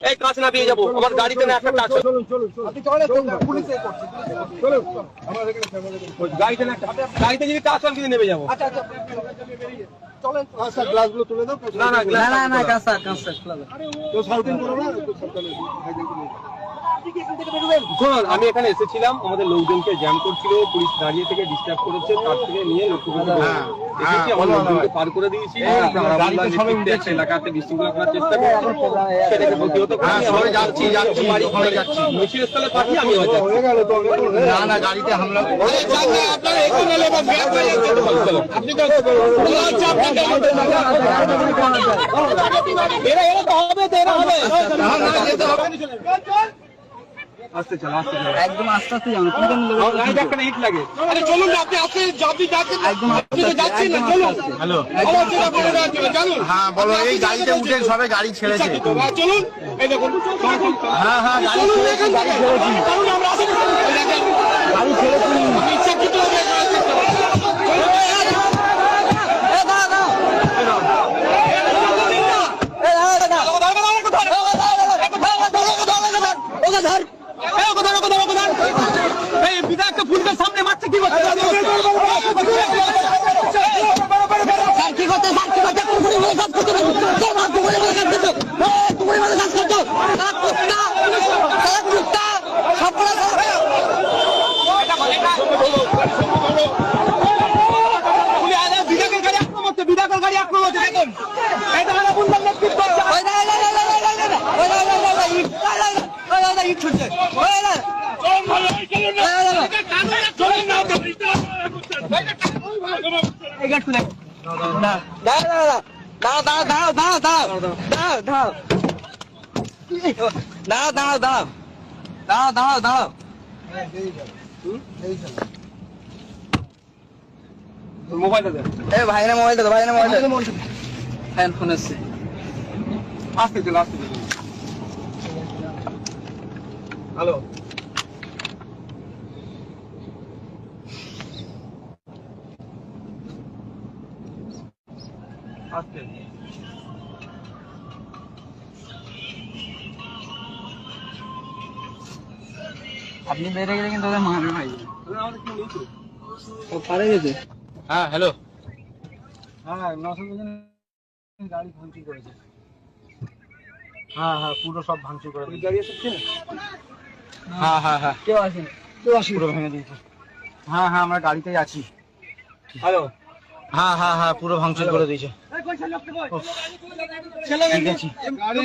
এই কাজ না পেয়ে যাবো, আমার গাড়িতে না একটা কাজ। চলুন চলুন আপনি চলে পুলিশে করছে চলুন আমরা এখানে গাড়িতে না গাড়িতে যদি কাজ আমি নেমে যাবো। আচ্ছা আচ্ছা চলেন স্যার গ্লাসগুলো তুলে দাও। না না না না কাঁচা কাঁচা তো সাউথিং করো না একটু সাবধানে শুনুন, আমি এখানে এসেছিলাম, আমাদের লোকজনকে জ্যাম করছিল, পুলিশ দাঁড়িয়ে থেকে ডিস্টার্ব করেছে, তার থেকে নিয়ে লক্ষ্য করে এসেছি, আমার লোকজনকে পার করে দিয়েছি। গাড়িতে সবাই উঠে আছে, এলাকাতে বিশৃঙ্খলা করার চেষ্টা করছে, সেটাকে প্রতিহত সবাই যাচ্ছি মিছিলস্থলে পাঠিয়ে আমি হয়ে যাচ্ছি। হয়ে গেল তো না না গাড়িতে হামলা আস্তে চলো, আস্তে চলো, একদম আস্তে আস্তে যান গাড়িতে একটা ইট লাগে। আরে চলুন না আপনি আপনি যাচ্ছেন একদম যাচ্ছেন না চলুন। হ্যালো চলুন হ্যাঁ বলো এই গাড়িতে উঠে সবাই গাড়ি ছেড়েছে চলুন এই দেখুন হ্যাঁ হ্যাঁ গাড়ি চলুন ছেড়েছি এখান থেকে চলুন আমরা আসি গাড়ি ছেড়েছি ইচ্ছাকৃত সামনে মারছে কি করছে? মোবাইলটা দে, ভাইনা মোবাইলটা ভাইনা মোবাইলটা হ্যাঁ ফোন আসছে আস্তে চলো, আস্তে চলো। হ্যালো, আস্তে আপনি বেড়ে গেলে কিন্তু ওদের মারবে ভাই আমাদের কি নেই তো? ও পারে গেছে হ্যাঁ হ্যালো, হ্যাঁ 900 জন গাড়ি ভাঙচুর করেছে। হ্যাঁ হ্যাঁ পুরো সব ভাঙচুর করে দিয়েছে। গাড়ি এসেছে? হ্যাঁ হ্যাঁ হ্যাঁ, কেউ আসেনি পুরো ভেঙে দিয়েছে। হ্যাঁ হ্যাঁ আমরা গাড়িতেই আছি। হ্যালো, হ্যাঁ হ্যাঁ হ্যাঁ পুরো ভাঙচুর করে দিয়েছে ঠিক আছে গাড়ি